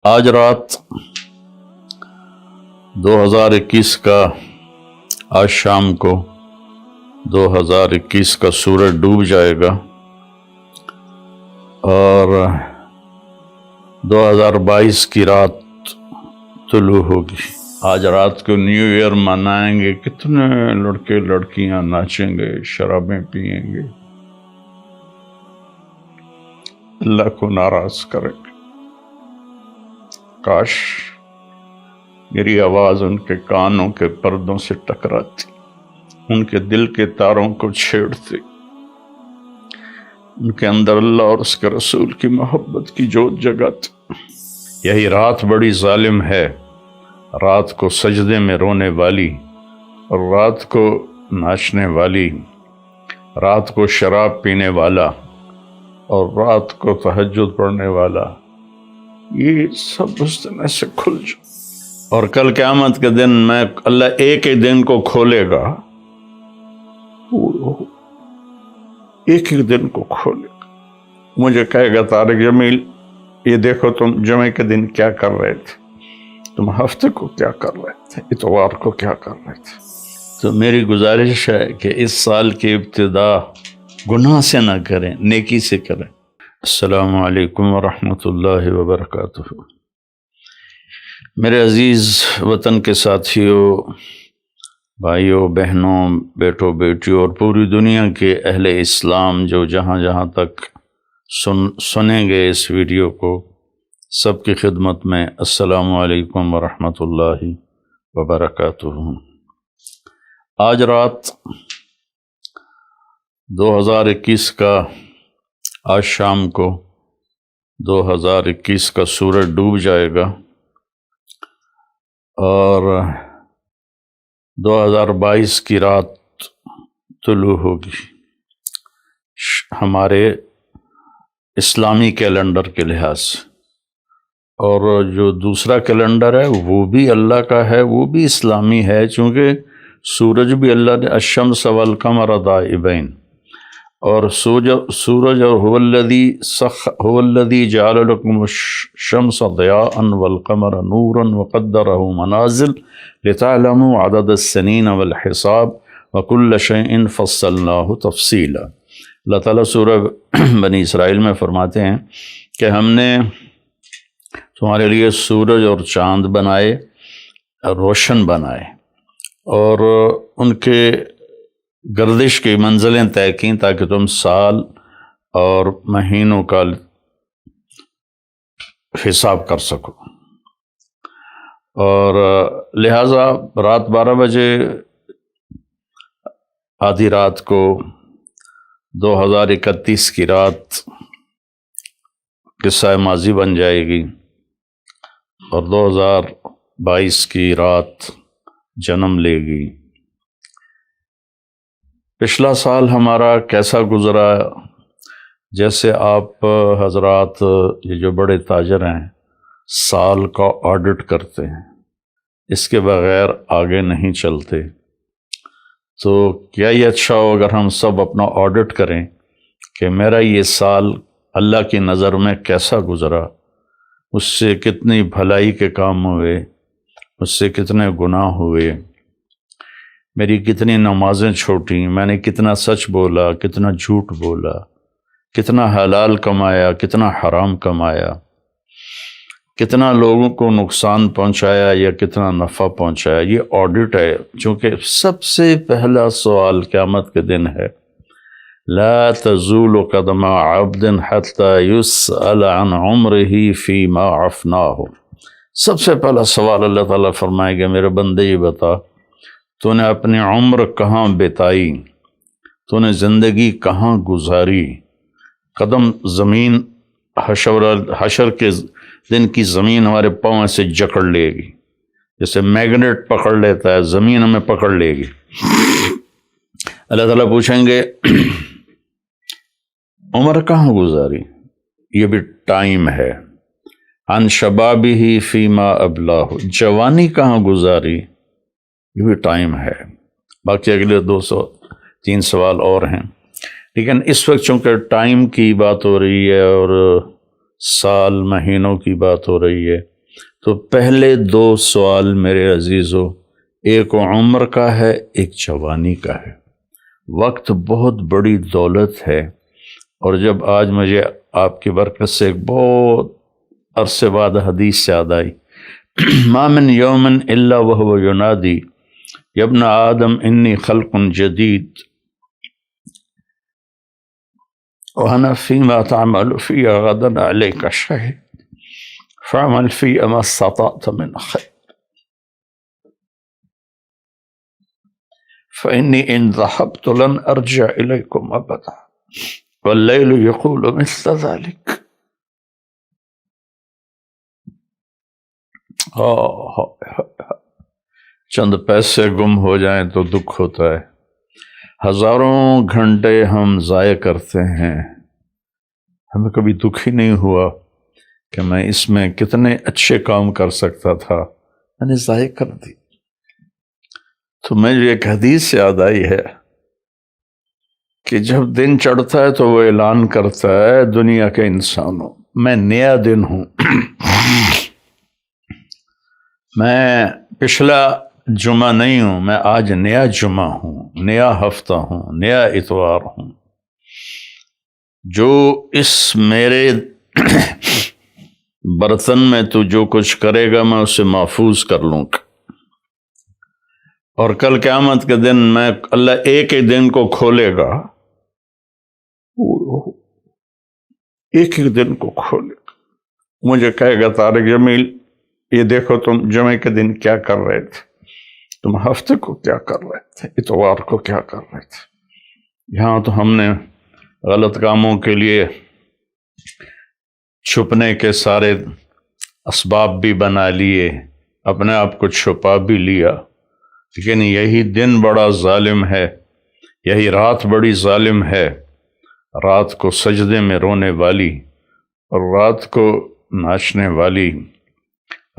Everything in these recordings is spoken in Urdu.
آج رات 2021 کا آج شام کو 2021 کا سورج ڈوب جائے گا اور 2022 کی رات طلوع ہوگی۔ آج رات کو نیو ایئر منائیں گے، کتنے لڑکے لڑکیاں ناچیں گے، شرابیں پئیں گے، اللہ کو ناراض کریں گے۔ کاش میری آواز ان کے کانوں کے پردوں سے ٹکراتی، ان کے دل کے تاروں کو چھیڑتی، ان کے اندر اللہ اور اس کے رسول کی محبت کی جوت جگاتی۔ یہی رات بڑی ظالم ہے، رات کو سجدے میں رونے والی، اور رات کو ناچنے والی، رات کو شراب پینے والا، اور رات کو تہجد پڑھنے والا، یہ سب اس دن ایسے کھل جائے۔ اور کل قیامت کے دن میں اللہ ایک ہی دن کو کھولے گا، ایک ہی دن کو کھولے گا۔ مجھے کہے گا طارق جمیل یہ دیکھو تم جمعے کے دن کیا کر رہے تھے، تم ہفتے کو کیا کر رہے تھے، اتوار کو کیا کر رہے تھے۔ تو میری گزارش ہے کہ اس سال کی ابتدا گناہ سے نہ کریں، نیکی سے کریں۔ السلام علیکم ورحمۃ اللہ وبرکاتہ۔ میرے عزیز وطن کے ساتھیوں، بھائیوں، بہنوں، بیٹوں، بیٹیوں اور پوری دنیا کے اہل اسلام جو جہاں جہاں تک سنیں گے اس ویڈیو کو، سب کی خدمت میں السلام علیکم ورحمۃ اللہ وبرکاتہ۔ آج رات 2021 کا آج شام کو 2021 کا سورج ڈوب جائے گا اور 2022 کی رات طلوع ہوگی ہمارے اسلامی کیلنڈر کے لحاظ سے۔ اور جو دوسرا کیلنڈر ہے وہ بھی اللہ کا ہے، وہ بھی اسلامی ہے، چونکہ سورج بھی اللہ نے الشمس والقمر دائبین، اور سورج اور هو الذی جعل لکم الشمس ضیاء والقمر نورا وقدرہ منازل لتعلموا عدد السنین والحساب وکل شیء فصلناہ تفصیلا۔ اللہ تعالیٰ سورہ بنی اسرائیل میں فرماتے ہیں کہ ہم نے تمہارے لیے سورج اور چاند بنائے، روشن بنائے، اور ان کے گردش کی منزلیں طے کیں تاکہ تم سال اور مہینوں کا حساب کر سکو۔ اور لہٰذا رات 12 بجے آدھی رات کو 2031 کی رات قصہ ماضی بن جائے گی، اور 2022 کی رات جنم لے گی۔ پچھلا سال ہمارا کیسا گزرا؟ جیسے آپ حضرات یہ جو بڑے تاجر ہیں سال کا آڈٹ کرتے ہیں، اس کے بغیر آگے نہیں چلتے، تو کیا یہ اچھا ہو اگر ہم سب اپنا آڈٹ کریں کہ میرا یہ سال اللہ کی نظر میں کیسا گزرا، اس سے کتنی بھلائی کے کام ہوئے، اس سے کتنے گناہ ہوئے، میری کتنی نمازیں چھوٹیں، میں نے کتنا سچ بولا، کتنا جھوٹ بولا، کتنا حلال کمایا، کتنا حرام کمایا، کتنا لوگوں کو نقصان پہنچایا یا کتنا نفع پہنچایا۔ یہ آڈٹ ہے، چونکہ سب سے پہلا سوال قیامت کے دن ہے لا تزول قدم عبد حتى يسأل عن عمره فيما افناه۔ سب سے پہلا سوال اللہ تعالیٰ فرمائے گا میرے بندے یہ بتا تو نے اپنی عمر کہاں بتائی، تو نے زندگی کہاں گزاری۔ قدم زمین حشر کے دن کی زمین ہمارے پاؤں سے جکڑ لے گی، جیسے میگنیٹ پکڑ لیتا ہے، زمین ہمیں پکڑ لے گی۔ اللہ تعالیٰ پوچھیں گے عمر کہاں گزاری، یہ بھی ٹائم ہے۔ عن شبابہ فیما ابلاہ، جوانی کہاں گزاری، یہ بھی ٹائم ہے۔ باقی اگلے 203 سوال اور ہیں، لیکن اس وقت چونکہ ٹائم کی بات ہو رہی ہے اور سال مہینوں کی بات ہو رہی ہے، تو پہلے دو سوال میرے عزیزو، ایک عمر کا ہے، ایک جوانی کا ہے۔ وقت بہت بڑی دولت ہے، اور جب آج مجھے آپ کی برکت سے ایک بہت عرصے بعد حدیث یاد آئی، ما من یوم الا وهو ینادی یا ابن آدم انی خلق جدید وانا فیما تعمل فی غدا علیک شہید فاعمل فی ما استطعت من خیر فإنی ان ذهبت لن ارجع الیکم ابدا واللیل یقول مثل ذلك۔ چند پیسے گم ہو جائیں تو دکھ ہوتا ہے، ہزاروں گھنٹے ہم ضائع کرتے ہیں، ہمیں کبھی دکھ ہی نہیں ہوا کہ میں اس میں کتنے اچھے کام کر سکتا تھا، میں نے ضائع کر دی۔ تو مجھے ایک حدیث یاد آئی ہے کہ جب دن چڑھتا ہے تو وہ اعلان کرتا ہے دنیا کے انسانوں، میں نیا دن ہوں، میں پچھلا جمعہ نہیں ہوں، میں آج نیا جمعہ ہوں، نیا ہفتہ ہوں، نیا اتوار ہوں۔ جو اس میرے برتن میں تو جو کچھ کرے گا میں اسے محفوظ کر لوں گا، اور کل قیامت کے دن میں اللہ ایک ہی دن کو کھولے گا، ایک ہی دن کو کھولے گا، مجھے کہے گا طارق جمیل یہ دیکھو تم جمعے کے دن کیا کر رہے تھے، تم ہفتے کو کیا کر رہے تھے، اتوار کو کیا کر رہے تھے۔ یہاں تو ہم نے غلط کاموں کے لیے چھپنے کے سارے اسباب بھی بنا لیے، اپنے آپ کو چھپا بھی لیا، لیکن یہی دن بڑا ظالم ہے، یہی رات بڑی ظالم ہے، رات کو سجدے میں رونے والی، اور رات کو ناچنے والی،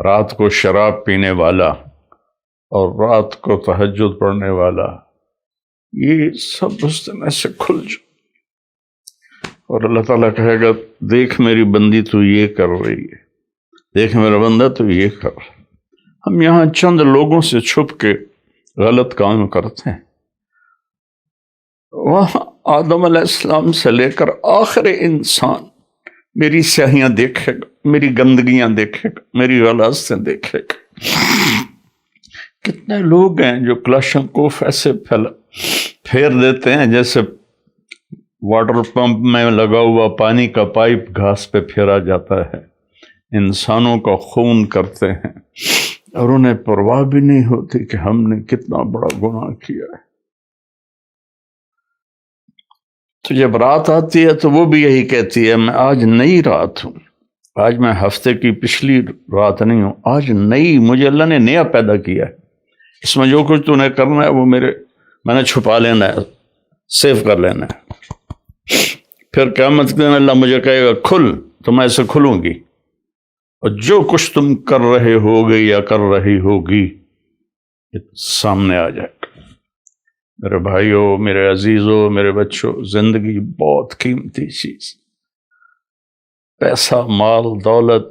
رات کو شراب پینے والا، اور رات کو تہجد پڑھنے والا، یہ سب اس دن ایسے کھل جائے، اور اللہ تعالیٰ کہے گا دیکھ میری بندی تو یہ کر رہی ہے، دیکھ میرا بندہ تو یہ کر رہا ہے۔ ہم یہاں چند لوگوں سے چھپ کے غلط کام کرتے ہیں، وہاں آدم علیہ السلام سے لے کر آخر انسان میری سیاہیاں دیکھے گا، میری گندگیاں دیکھے گا، میری غلاظتیں دیکھے گا۔ کتنے لوگ ہیں جو کلاشنکوف ایسے پھیر دیتے ہیں جیسے واٹر پمپ میں لگا ہوا پانی کا پائپ گھاس پہ پھیرا جاتا ہے، انسانوں کا خون کرتے ہیں، اور انہیں پرواہ بھی نہیں ہوتی کہ ہم نے کتنا بڑا گناہ کیا ہے۔ تو جب رات آتی ہے تو وہ بھی یہی کہتی ہے میں آج نئی رات ہوں، آج میں ہفتے کی پچھلی رات نہیں ہوں، آج نئی، مجھے اللہ نے نیا پیدا کیا ہے، اس میں جو کچھ تو نے کرنا ہے وہ میں نے چھپا لینا ہے، سیو کر لینا ہے۔ پھر قیامت کے دن اللہ مجھے کہے گا کھل، تو میں اسے کھلوں گی، اور جو کچھ تم کر رہے ہوگے یا کر رہی ہوگی سامنے آ جائے گا۔ میرے بھائیوں، میرے عزیزوں، میرے بچوں، زندگی بہت قیمتی چیز، پیسہ مال دولت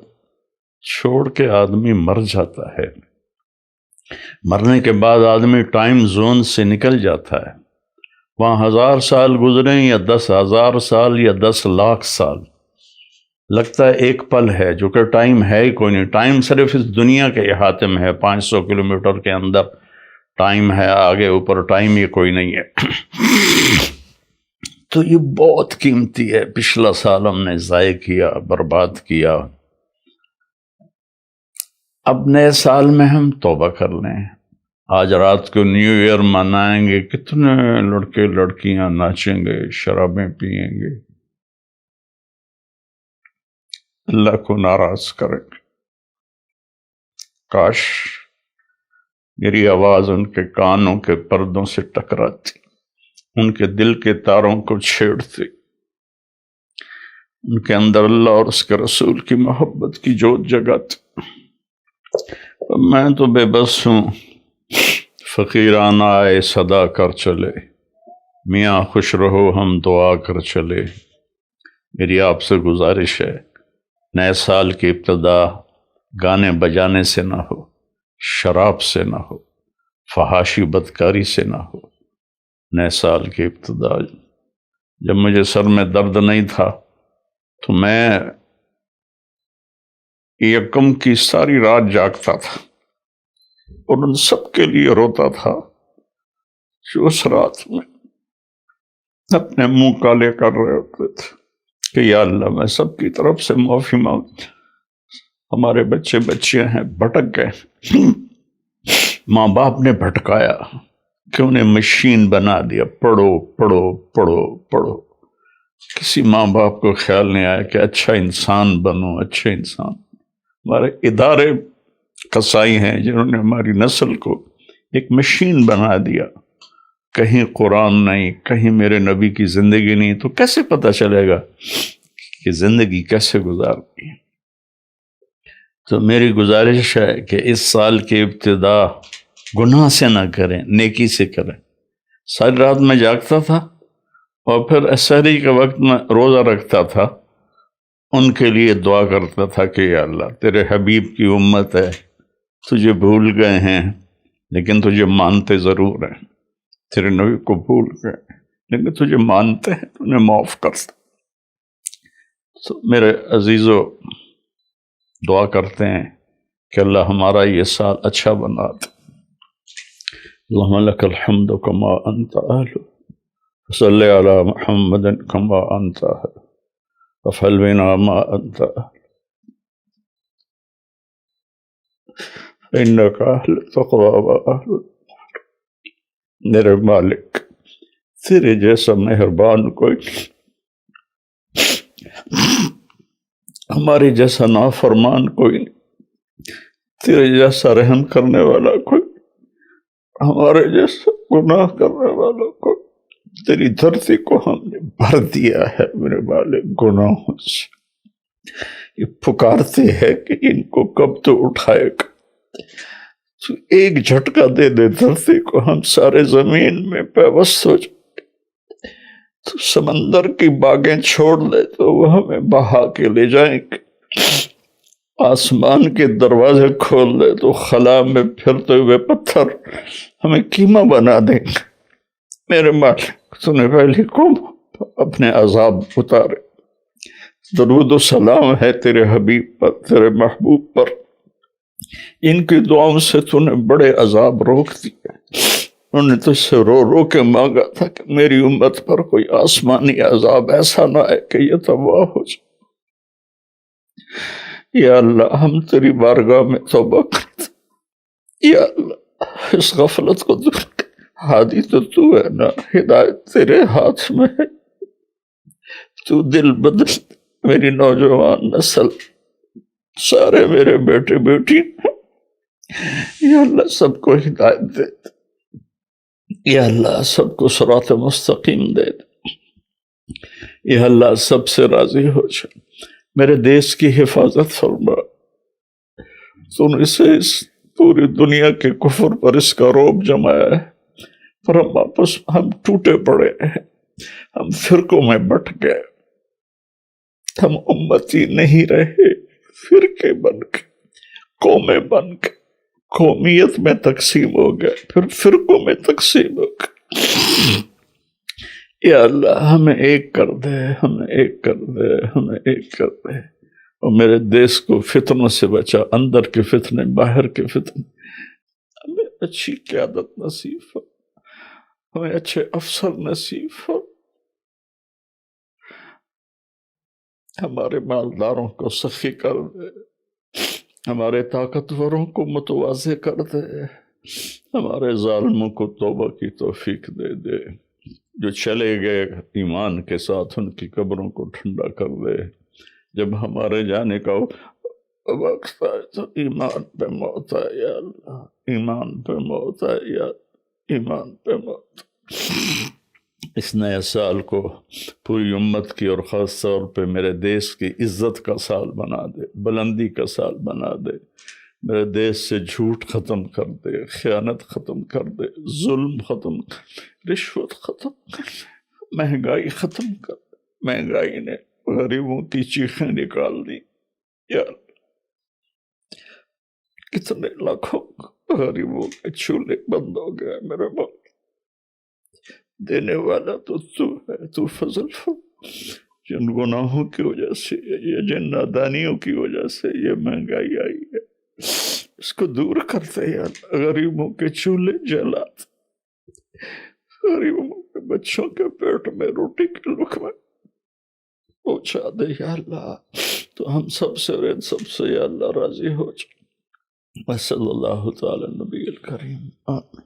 چھوڑ کے آدمی مر جاتا ہے، مرنے کے بعد آدمی ٹائم زون سے نکل جاتا ہے، وہاں 1000 سال گزریں یا 10,000 سال یا 10 لاکھ سال، لگتا ہے ایک پل ہے، جو کہ ٹائم ہے ہی کوئی نہیں، ٹائم صرف اس دنیا کے احاطے میں ہے، 500 کلومیٹر کے اندر ٹائم ہے، آگے اوپر ٹائم ہی کوئی نہیں ہے۔ تو یہ بہت قیمتی ہے، پچھلا سال ہم نے ضائع کیا، برباد کیا، اب نئے سال میں ہم توبہ کر لیں۔ آج رات کو نیو ایئر منائیں گے، کتنے لڑکے لڑکیاں ناچیں گے، شرابیں پئیں گے، اللہ کو ناراض کریں گے۔ کاش میری آواز ان کے کانوں کے پردوں سے ٹکراتی، ان کے دل کے تاروں کو چھیڑتی، ان کے اندر اللہ اور اس کے رسول کی محبت کی جوت جگاتی۔ میں تو بے بس ہوں، فقیرانہ آئے صدا کر چلے، میاں خوش رہو ہم دعا کر چلے۔ میری آپ سے گزارش ہے، نئے سال کی ابتدا گانے بجانے سے نہ ہو، شراب سے نہ ہو، فحاشی بدکاری سے نہ ہو۔ نئے سال کی ابتدا جب مجھے سر میں درد نہیں تھا تو میں یکم کی ساری رات جاگتا تھا اور ان سب کے لیے روتا تھا جو اس رات میں اپنے منہ کالے کر رہے ہوتے تھے کہ یا اللہ میں سب کی طرف سے معافی مانگ، ہمارے بچے بچیاں ہیں بھٹک گئے، ماں باپ نے بھٹکایا کہ انہیں مشین بنا دیا، پڑھو پڑھو پڑھو پڑھو۔ کسی ماں باپ کو خیال نہیں آیا کہ اچھا انسان بنو، اچھے انسان۔ ہمارے ادارے قصائی ہیں جنہوں نے ہماری نسل کو ایک مشین بنا دیا، کہیں قرآن نہیں، کہیں میرے نبی کی زندگی نہیں، تو کیسے پتہ چلے گا کہ زندگی کیسے گزارنی ہے؟ تو میری گزارش ہے کہ اس سال کی ابتدا گناہ سے نہ کریں، نیکی سے کریں۔ ساری رات میں جاگتا تھا اور پھر سحری کے وقت میں روزہ رکھتا تھا، ان کے لیے دعا کرتا تھا کہ یا اللہ تیرے حبیب کی امت ہے، تجھے بھول گئے ہیں لیکن تجھے مانتے ضرور ہیں، تیرے نبی کو بھول گئے لیکن تجھے مانتے ہیں، تو انہیں معاف کر دے۔ تو میرے عزیزو دعا کرتے ہیں کہ اللہ ہمارا یہ سال اچھا بنا دے۔ اللہم لک الحمد کما انت اہل، صلی علی محمد کما انت اہل، وفعل بنا ما انت اہل، انک اہل تقوی و اہل۔ میرے مالک تیرے جیسا مہربان کوئی نہیں، ہمارے جیسا نافرمان کوئی نہیں، تیرے جیسا رحم کرنے والا کوئی، ہمارے جیسا گناہ کرنے والا کوئی۔ تیری دھرتی کو ہم نے بھر دیا ہے میرے مالک گناہوں سے، یہ پکارتے ہیں کہ ان کو کب تو اٹھائے گا۔ تو ایک جھٹکا دے دے دھرتی کو، ہم سارے زمین میں پیوست ہو جائیں۔ تو سمندر کی باغیں چھوڑ دے تو وہ ہمیں بہا کے لے جائیں گے، آسمان کے دروازے کھول دے تو خلا میں پھرتے ہوئے پتھر ہمیں کیما بنا دیں گے۔ میرے مالک تو نے پہلی قوم اپنے عذاب اتارے۔ درود و سلام ہے تیرے حبیب پر، تیرے محبوب پر، ان کی دعاؤں سے تو نے بڑے عذاب روک دیے۔ انہوں نے تجھ سے رو رو کے مانگا تھا کہ میری امت پر کوئی آسمانی عذاب ایسا نہ آئے کہ یہ تباہ ہو جائے۔ یا اللہ ہم تیری بارگاہ میں توبہ کرتے، یا اللہ اس غفلت کو دور کر۔ ہادی تو تو ہے نا، ہدایت تیرے ہاتھ میں ہے، تو دل بدل میری نوجوان نسل، سارے میرے بیٹے بیٹی، یا اللہ سب کو ہدایت دے، یا اللہ سب کو صراط مستقیم دے، یا اللہ سب سے راضی ہو جائے۔ میرے دیش کی حفاظت فرما، تو نے اسے اس پوری دنیا کے کفر پر اس کا روب جمایا ہے، پر ہم واپس ہم ٹوٹے پڑے ہیں، ہم فرقوں میں بٹ گئے، ہم امتی نہیں رہے، فرقے بن کے، قومیں بن کے، قومیت میں تقسیم ہو گئے، پھر فرقوں میں تقسیم ہو گئے۔ یا اللہ ہمیں ایک کر دے، ہمیں ایک کر دے، ہمیں ایک کر دے، اور میرے دیش کو فتنوں سے بچا، اندر کے فتنے، باہر کے فتنے۔ ہمیں اچھی قیادت نصیب ہو، ہمیں اچھے افسر نصیب ہو، ہمارے مالداروں کو سخی کر دے، ہمارے طاقتوروں کو متواضع کر دے، ہمارے ظالموں کو توبہ کی توفیق دے دے، جو چلے گئے ایمان کے ساتھ ان کی قبروں کو ٹھنڈا کر دے۔ جب ہمارے جانے کا وقت آئے تو ایمان پہ موت آئے، یا اللہ ایمان پہ موت آئے، یا ایمان پہ موت۔ اس نئے سال کو پوری امت کی اور خاص طور پہ میرے دیش کی عزت کا سال بنا دے، بلندی کا سال بنا دے، میرے دیش سے جھوٹ ختم کر دے، خیانت ختم کر دے، ظلم ختم کر، رشوت ختم کر، مہنگائی ختم کر۔ مہنگائی نے غریبوں کی چیخیں نکال دی، یا کتنے لاکھوں غریبوں کے چولہے بند ہو گئے میرے باپ، دینے والا تو ہے، تو فضل جن گناہوں کی وجہ سے، یہ جن نادانیوں کی وجہ سے یہ مہنگائی آئی ہے، اس کو دور کرتے یا اللہ۔ غریبوں کے چولہے جلات، غریبوں کے بچوں کے پیٹ میں روٹی کے لقمے پہنچا دے یا اللہ۔ تو ہم سب سے اور ان سب سے یا اللہ راضی ہو جائے۔ صلی اللہ تعالی نبی الکریم، آمین۔